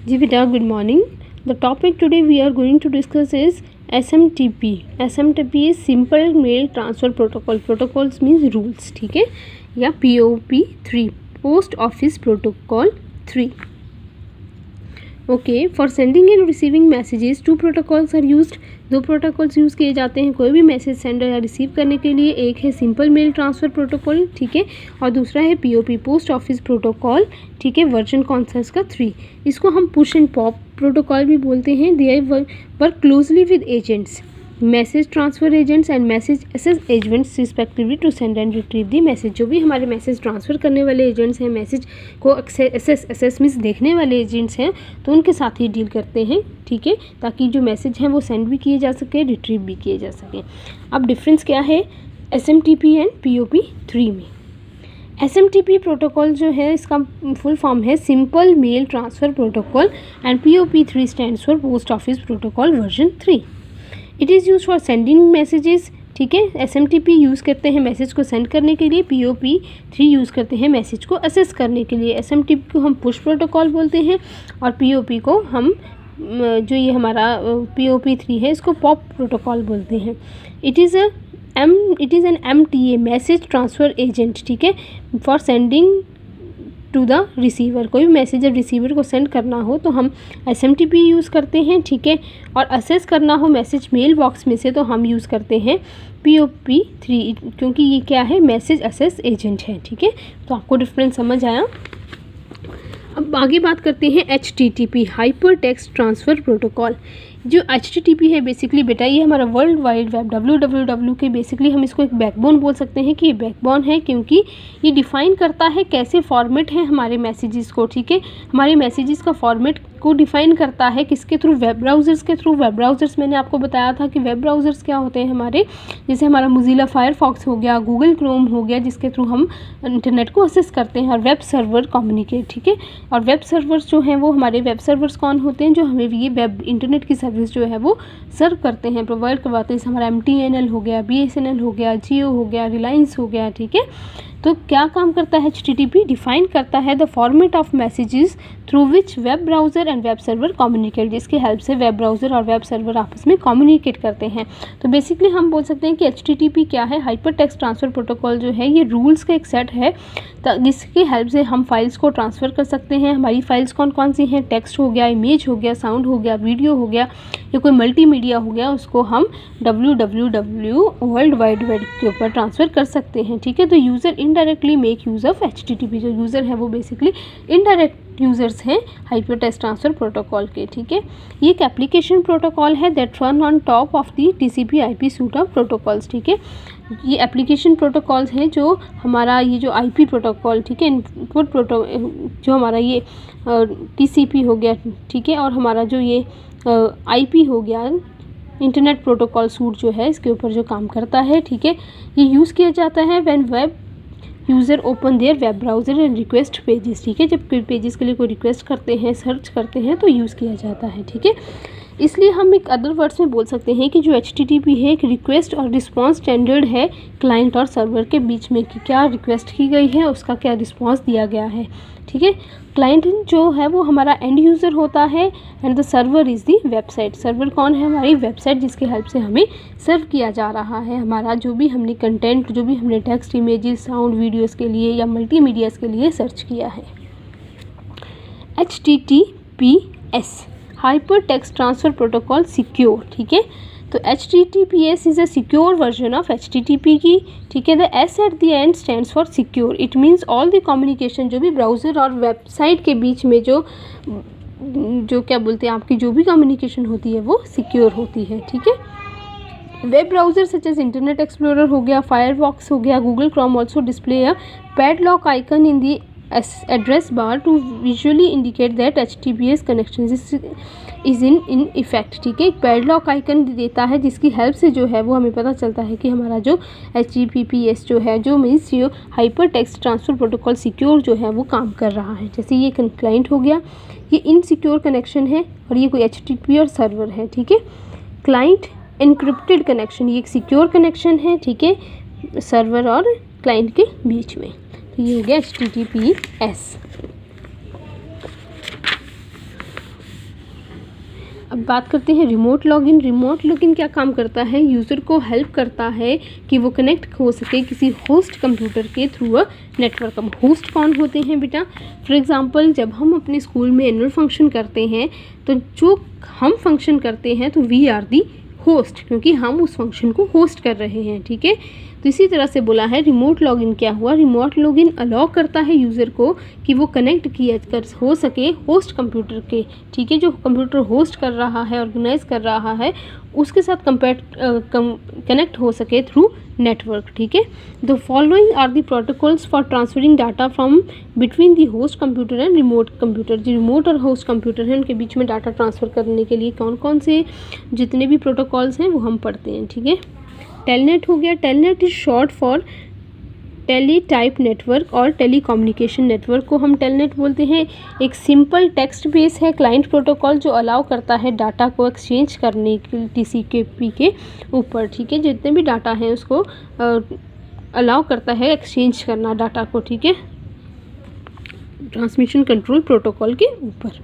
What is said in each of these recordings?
जी बेटा, good morning. The topic today we are going to discuss is SMTP. SMTP is Simple Mail Transfer Protocol. Protocols means rules, ठीक है, या POP3 Post Office Protocol 3. Okay, for sending and receiving messages, two protocols are used. दो protocols use किए जाते हैं कोई भी message send या रिसीव करने के लिए. एक है सिंपल मेल ट्रांसफ़र प्रोटोकॉल, ठीक है, और दूसरा है POP पोस्ट ऑफिस प्रोटोकॉल, ठीक है, वर्जन कौन सा इसका 3. इसको हम पुश एंड पॉप प्रोटोकॉल भी बोलते हैं. They work closely with agents, message transfer agents and message access agents respectively to send and retrieve the message. जो भी हमारे मैसेज ट्रांसफ़र करने वाले एजेंट्स हैं, मैसेज को एसेस मीन्स देखने वाले एजेंट्स हैं, तो उनके साथ ही डील करते हैं, ठीक है, ताकि जो मैसेज हैं वो सेंड भी किए जा सके, रिट्रीव भी किए जा सके. अब डिफरेंस क्या है SMTP एंड POP3 में. SMTP प्रोटोकॉल जो है इसका फुल फॉर्म है simple mail transfer protocol and POP3 stands for post office protocol version 3. It is use for sending messages, ठीक है. SMTP यूज़ करते हैं मैसेज को सेंड करने के लिए, POP3 यूज़ करते हैं मैसेज को असेस करने के लिए. SMTP को हम पुश प्रोटोकॉल बोलते हैं और POP को हम जो ये हमारा POP3 है इसको पॉप प्रोटोकॉल बोलते हैं. It is an MTA message transfer agent, ठीक है, for sending to the receiver. कोई भी मैसेज जब रिसीवर को सेंड करना हो तो हम SMTP यूज़ करते हैं, ठीक है, और असेस करना हो मैसेज मेल बॉक्स में से तो हम यूज़ करते हैं POP3, क्योंकि ये क्या है, मैसेज असेस एजेंट है, ठीक है. तो आपको डिफरेंस समझ आया. अब आगे बात करते हैं HTTP hyper text transfer protocol. जो HTTP है बेसिकली बेटा ये हमारा वर्ल्ड वाइड वेब WWW के बेसिकली हम इसको एक बैकबोन बोल सकते हैं कि ये बैकबोन है, क्योंकि ये डिफ़ाइन करता है कैसे फॉर्मेट है हमारे मैसेजेस को, ठीक है. हमारे मैसेजेस का फॉर्मेट को डिफ़ाइन करता है किसके थ्रू, वेब ब्राउज़र्स के थ्रू. वेब ब्राउज़र्स मैंने आपको बताया था कि वेब ब्राउज़र्स क्या होते हैं हमारे, जैसे हमारा मोज़िला फायरफॉक्स हो गया, गूगल क्रोम हो गया, जिसके थ्रू हम इंटरनेट को असेस करते हैं. और वेब सर्वर कम्युनिकेट, ठीक है. और वेब सर्वर्स जो हैं वो हमारे वेब सर्वर्स कौन होते हैं, जो हमें ये वेब इंटरनेट की सर्विस जो है वो सर्व करते हैं, प्रोवाइड करवाते हैं. जैसे हमारा MTNL हो गया, BSNL हो गया, जियो हो गया, रिलायंस हो गया, ठीक है. तो क्या काम करता है HTTP, डिफ़ाइन करता है the format of messages through which web browser and web server communicate, जिसकी हेल्प से वेब ब्राउज़र और वेब सर्वर आपस में कम्युनिकेट करते हैं. तो बेसिकली हम बोल सकते हैं कि HTTP क्या है, हाइपर टेक्स्ट ट्रांसफ़र प्रोटोकॉल जो है ये रूल्स का एक सेट है जिसकी हेल्प से हम फाइल्स को ट्रांसफ़र कर सकते हैं. हमारी फाइल्स कौन कौन सी हैं, टेक्स्ट हो गया, इमेज हो गया, साउंड हो गया, वीडियो हो गया, या कोई मल्टीमीडिया हो गया, उसको हम WWW वर्ल्ड वाइड वेब के ऊपर ट्रांसफ़र कर सकते हैं, ठीक है. तो user indirectly make use of HTTP. जो यूज़र है वो बेसिकली इनडायरेक्ट यूज़र्स हैं हाइपर टेक्स्ट ट्रांसफ़र प्रोटोकॉल के, ठीक है. ये एक एप्लीकेशन प्रोटोकॉल है that run on top of the TCP/IP suit of protocols, ठीक है. ये एप्लीकेशन प्रोटोकॉल्स हैं जो हमारा ये जो IP प्रोटोकॉल, ठीक है, इनपुट जो हमारा ये TCP हो गया, ठीक है, और हमारा जो ये IP हो गया, इंटरनेट प्रोटोकॉल सूट जो है इसके ऊपर जो काम करता है, ठीक है. ये यूज़ किया जाता है when web user open there web browser and request pages, ठीक है. जब पेजेस के लिए कोई रिक्वेस्ट करते हैं, सर्च करते हैं तो यूज़ किया जाता है, ठीक है. इसलिए हम एक अदर वर्ड्स में बोल सकते हैं कि जो HTTP है एक रिक्वेस्ट और रिस्पांस स्टैंडर्ड है क्लाइंट और सर्वर के बीच में, कि क्या रिक्वेस्ट की गई है, उसका क्या रिस्पांस दिया गया है, ठीक है. क्लाइंट जो है वो हमारा एंड यूज़र होता है and the server is the website. Server कौन है, हमारी वेबसाइट, जिसकी हेल्प से हमें सर्व किया जा रहा है हमारा जो भी हमने कंटेंट, जो भी हमने टेक्स्ट, इमेजेस, साउंड, वीडियोज़ के लिए या मल्टीमीडियाज़ के लिए सर्च किया है. HTTPS hyper text transfer protocol secure, ठीक है. तो HTTPS is a secure version of HTTP की, ठीक है. The S at the end stands for secure. It means all the communication जो भी ब्राउज़र और वेबसाइट के बीच में जो क्या बोलते हैं आपकी जो भी कम्युनिकेशन होती है वो सिक्योर होती है, ठीक है. Web browser such as Internet Explorer हो गया, फायरफॉक्स हो गया, Google Chrome also display a padlock icon in the address bar to visually indicate that HTTPS connection is in effect, ठीक है. एक पैडलॉक आइकन देता है जिसकी हेल्प से जो है वो हमें पता चलता है कि हमारा जो HTTPS जो है, जो मीन्स जो hyper text transfer protocol secure जो है वो काम कर रहा है. जैसे ये क्लाइंट हो गया, ये इनसिक्योर कनेक्शन है और ये कोई HTTP और सर्वर है, ठीक है. क्लाइंट एनक्रिप्टेड कनेक्शन, ये एक सिक्योर कनेक्शन है, ठीक है, सर्वर और क्लाइंट के बीच में. तो ये हो गया HTTPS. अब बात करते हैं रिमोट लॉगिन। रिमोट लॉगिन क्या काम करता है, यूज़र को हेल्प करता है कि वो कनेक्ट हो सके किसी होस्ट कंप्यूटर के थ्रू अ नेटवर्क। अब होस्ट कौन होते हैं बेटा, फॉर एग्जांपल जब हम अपने स्कूल में एनुअल फंक्शन करते हैं तो जो हम फंक्शन करते हैं तो वी आर दी होस्ट, क्योंकि हम उस फंक्शन को होस्ट कर रहे हैं, ठीक है। तो इसी तरह से बोला है रिमोट लॉगिन क्या हुआ, रिमोट लॉगिन अलाउ करता है यूज़र को कि वो कनेक्ट किया कर हो सके होस्ट कंप्यूटर के, ठीक है, जो कंप्यूटर होस्ट कर रहा है, ऑर्गेनाइज कर रहा है, उसके साथ कनेक्ट हो सके थ्रू नेटवर्क, ठीक है। The following are the protocols for transferring data from between the host computer and remote computer. जो रिमोट और होस्ट कंप्यूटर हैं उनके बीच में डाटा ट्रांसफ़र करने के लिए कौन कौन से जितने भी प्रोटोकॉल्स हैं वो हम पढ़ते हैं, ठीक है। टेलनेट हो गया, Telnet is short for teletype network और टेली कम्युनिकेशन नेटवर्क को हम टेलनेट बोलते हैं। एक सिंपल टेक्स्ट बेस है क्लाइंट प्रोटोकॉल जो अलाउ करता है डाटा को एक्सचेंज करने के TCP के ऊपर, ठीक है, जितने भी डाटा हैं उसको अलाउ करता है एक्सचेंज करना डाटा को, ठीक है, ट्रांसमिशन कंट्रोल प्रोटोकॉल के ऊपर।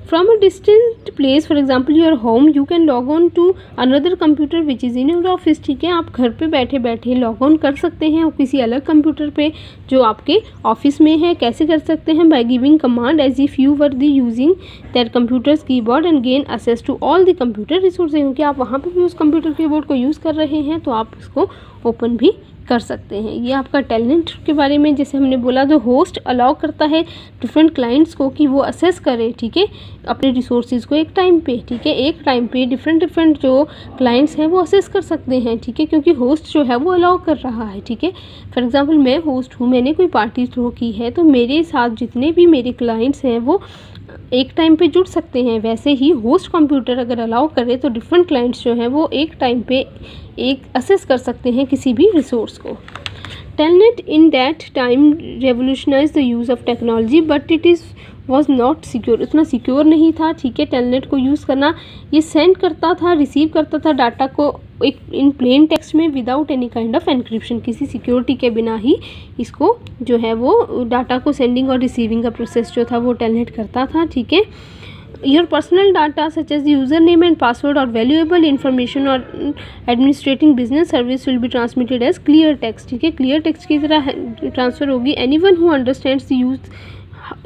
From a distant place, for example your home, you can log on to another computer which is in your office, ठीक है। आप घर पे बैठे बैठे लॉग ऑन कर सकते हैं और किसी अलग कंप्यूटर पे जो आपके ऑफिस में है। कैसे कर सकते हैं, by giving command as if you were the using that computer's keyboard and gain access to all the computer resources, क्योंकि आप वहाँ पे भी उस कंप्यूटर कीबोर्ड को यूज़ कर रहे हैं तो आप उसको ओपन भी कर सकते हैं। ये आपका टेलनेट के बारे में, जैसे हमने बोला जो होस्ट अलाउ करता है डिफरेंट क्लाइंट्स को कि वो असेस करें, ठीक है, अपने रिसोर्सेज को एक टाइम पे, ठीक है, एक टाइम पे डिफरेंट जो क्लाइंट्स हैं वो असेस कर सकते हैं, ठीक है, क्योंकि होस्ट जो है वो अलाउ कर रहा है, ठीक है। फॉर एग्जांपल मैं होस्ट हूँ, मैंने कोई पार्टी थ्रो की है तो मेरे साथ जितने भी मेरे क्लाइंट्स हैं वो एक टाइम पे जुड़ सकते हैं। वैसे ही होस्ट कंप्यूटर अगर अलाउ करे तो डिफरेंट क्लाइंट्स जो हैं वो एक टाइम पे एक असेस कर सकते हैं किसी भी रिसोर्स को। Telnet in that time revolutionise the use of technology but it is was not secure, इतना सिक्योर नहीं था, ठीक है, टेलनेट को यूज़ करना। ये सेंड करता था, रिसीव करता था डाटा को एक इन प्लेन टेक्स्ट में without any kind of encryption, किसी सिक्योरिटी के बिना ही इसको जो है वो डाटा को सेंडिंग और रिसीविंग का प्रोसेस जो था वो टेलनेट करता था, ठीक है। Your personal data such as user name and password और वैल्यूएबल इंफॉर्मेशन और administrating business service will be transmitted as clear text, ठीक है, क्लियर टेक्स्ट की तरह ट्रांसफ़र होगी। Anyone who understands the use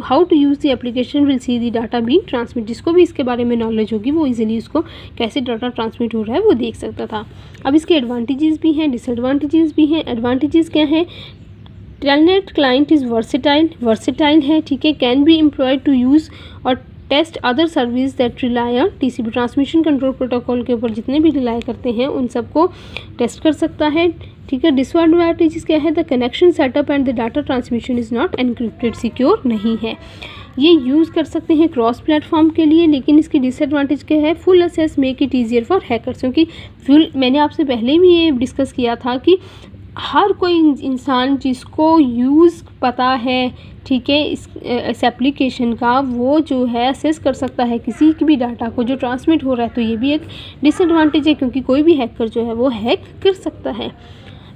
how to use the application will see the data being transmit, जिसको भी इसके बारे में नॉलेज होगी वो इजीली उसको कैसे डाटा ट्रांसमिट हो रहा है वो देख सकता था। अब इसके एडवांटेजेस भी हैं, डिसएडवांटेजेस भी हैं। एडवांटेजेस क्या हैं, टेलनेट क्लाइंट इज़ वर्सेटाइल है, ठीक है, can be employed to use और test other service that rely on TCP, transmission control protocol के ऊपर जितने भी रिलाई करते हैं उन सबको टेस्ट कर सकता है, ठीक है। डिसएडवांटेजेस क्या है, the connection setup and the data transmission is not encrypted, secure नहीं है। ये यूज़ कर सकते हैं क्रॉस प्लेटफॉर्म के लिए, लेकिन इसकी डिसएडवांटेज क्या है, full access make it easier for hackers, क्योंकि मैंने आपसे पहले भी ये डिस्कस किया था कि हर कोई इंसान जिसको यूज़ पता है, ठीक है, इस एप्लीकेशन का, वो जो है असेस कर सकता है किसी की भी डाटा को जो ट्रांसमिट हो रहा है। तो ये भी एक डिसएडवांटेज है क्योंकि कोई भी हैकर जो है वो हैक कर सकता है।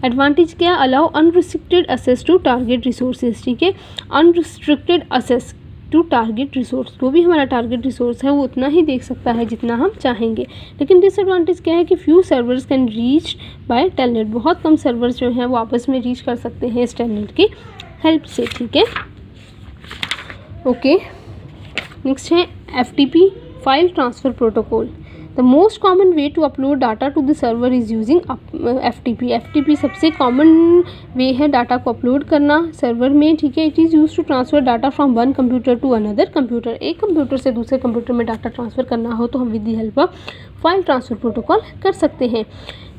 एडवांटेज क्या, allow unrestricted access to target resources, ठीक है, unrestricted access to target resource, जो भी हमारा टारगेट रिसोर्स है वो उतना ही देख सकता है जितना हम चाहेंगे। लेकिन डिसएडवांटेज क्या है कि few servers can reach by telnet, बहुत कम सर्वर्स जो हैं वो आपस में रीच कर सकते हैं इस टेलनेट की हेल्प से, ठीक है। ओके, नेक्स्ट है FTP file transfer protocol. The most common way to upload data to the server is using FTP सबसे कॉमन वे है डाटा को अपलोड करना सर्वर में, ठीक है। It is use to transfer data from one computer to another computer, एक computer से दूसरे कंप्यूटर में डाटा ट्रांसफ़र करना हो तो हम with the help of file transfer protocol कर सकते हैं।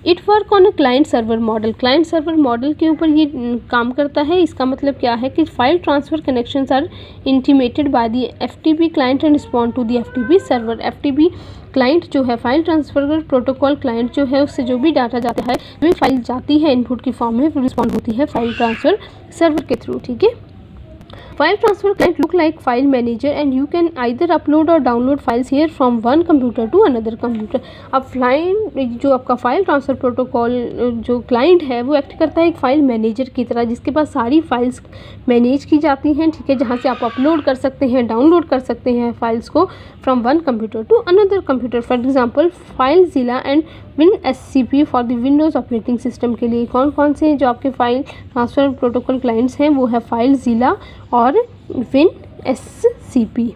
It work on a client server model, client server model के ऊपर ये काम करता है। इसका मतलब क्या है कि file transfer connections are intimated by the FTP client and respond to the FTP server. FTP client जो है फाइल ट्रांसफ़र प्रोटोकॉल क्लाइंट जो है उससे जो भी डाटा जाता है, जो भी फाइल जाती है इनपुट की फॉर्म में, रिस्पॉन्ड होती है फाइल ट्रांसफ़र सर्वर के थ्रू, ठीक है। File transfer can look like file manager and you can either upload or download files here from one computer to another computer. अब जो आपका फाइल ट्रांसफ़र प्रोटोकॉल जो क्लाइंट है वो एक्ट करता है एक फ़ाइल मैनेजर की तरह, जिसके पास सारी फाइल्स मैनेज की जाती हैं, ठीक है, जहाँ से आप अपलोड कर सकते हैं, डाउनलोड कर सकते हैं फाइल्स को from one computer to another computer. For example FileZilla and WinSCP for the Windows operating system के लिए कौन कौन से जो आपके फाइल ट्रांसफ़र प्रोटोकॉल क्लाइंट्स हैं वो है फाइलज़िला और WinSCP.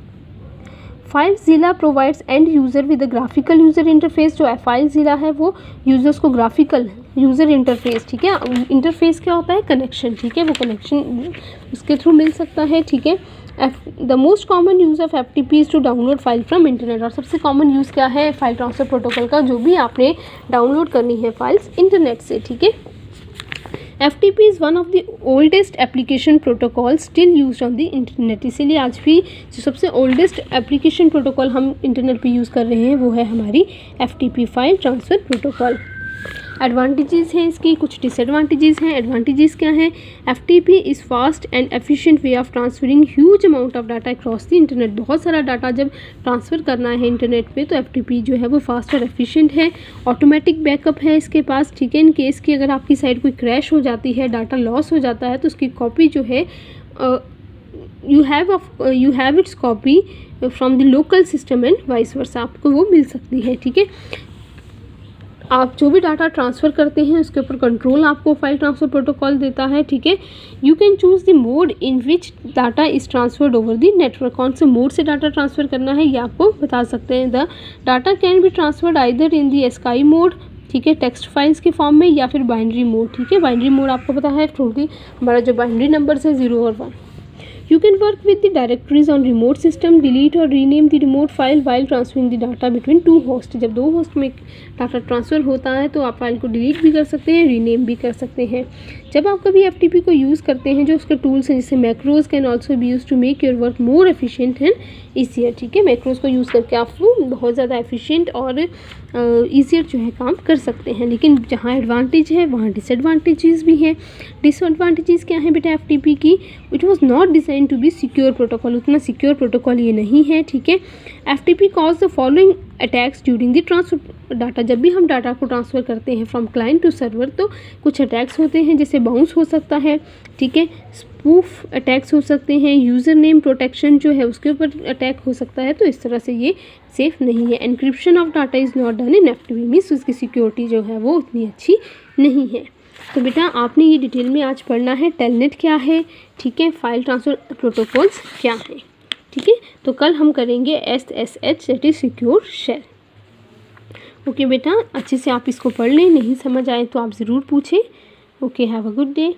FileZilla provides and user with the graphical user interface. जो फाइलज़िला है वो यूज़र्स को ग्राफिकल यूज़र इंटरफेस, ठीक है, इंटरफेस क्या होता है, कनेक्शन, ठीक है, वो कनेक्शन उसके थ्रू मिल सकता है, ठीक है. The most common use of FTP is to download file from internet. और सबसे कॉमन यूज़ क्या है फाइल ट्रांसफ़र प्रोटोकॉल का, जो भी आपने डाउनलोड करनी है फाइल्स इंटरनेट से, ठीक है. FTP is one of the oldest application protocols still used on the internet. इसीलिए आज भी जो सबसे oldest application protocol हम इंटरनेट पे यूज़ कर रहे हैं वो है हमारी FTP file transfer protocol. Advantages हैं इसकी, कुछ डिसएडवांटेजेस हैं. एडवांटेजेस क्या हैं, FTP is fast and efficient way of transferring huge amount of data across the internet. बहुत सारा डाटा जब ट्रांसफ़र करना है इंटरनेट पे तो FTP जो है वो फास्ट और एफिशिएंट है. ऑटोमेटिक बैकअप है इसके पास, ठीक है, इन केस की अगर आपकी साइट कोई क्रैश हो जाती है, डाटा लॉस हो जाता है तो उसकी कॉपी जो है you have it's copy from the local system and vice versa, आपको वो मिल सकती है, ठीक है. आप जो भी डाटा ट्रांसफ़र करते हैं उसके ऊपर कंट्रोल आपको फाइल ट्रांसफ़र प्रोटोकॉल देता है, ठीक है. You can choose the mode in which data is transferred over the network. कौन से मोड से डाटा ट्रांसफ़र करना है ये आपको बता सकते हैं. The data can be transferred either in the ASCII mode, ठीक है, टेक्स्ट फाइल्स के फॉर्म में, या फिर बाइनरी मोड, ठीक है. बाइनरी मोड आपको पता है थ्रू हमारा जो बाइनरी नंबर है 0 और 1. You can work with the directories on remote system, delete or rename the remote file while transferring the data between two hosts. जब दो होस्ट में डाटा ट्रांसफ़र होता है तो आप फाइल को डिलीट भी कर सकते हैं, रीनेम भी कर सकते हैं. जब आप कभी FTP को यूज़ करते हैं जो उसके टूल्स हैं जैसे macros can also be use to make your work more efficient and easier, ठीक है. मैक्रोज को यूज़ करके आप बहुत ज़्यादा एफिशिएंट और ईजियर जो है काम कर सकते हैं. लेकिन जहाँ एडवांटेज है वहाँ डिसएडवांटेजेस भी हैं. डिसएडवांटेजेस क्या हैं बेटा FTP की, it was not design to be secure protocol. उतना सिक्योर प्रोटोकॉल ये नहीं है, ठीक है. FTP cause the following attacks during the transfer data. जब भी हम डाटा को ट्रांसफ़र करते हैं फ्रॉम क्लाइंट टू सर्वर तो कुछ अटैक्स होते हैं, जैसे बाउंस हो सकता है, ठीक है, स्पूफ अटैक्स हो सकते हैं, यूज़र नेम प्रोटेक्शन जो है उसके ऊपर अटैक हो सकता है. तो इस तरह से ये सेफ़ नहीं है. Encryption of data is not done in FTP, means उसकी सिक्योरिटी जो है वो उतनी अच्छी नहीं है. तो बेटा आपने ये डिटेल में आज पढ़ना है टेलनेट क्या है, ठीक है, फाइल ट्रांसफ़र प्रोटोकॉल्स क्या है, ठीक है. तो कल हम करेंगे SSH, that is secure shell. Okay बेटा, अच्छे से आप इसको पढ़ लें, नहीं समझ आए तो आप ज़रूर पूछें. Okay, have a good day.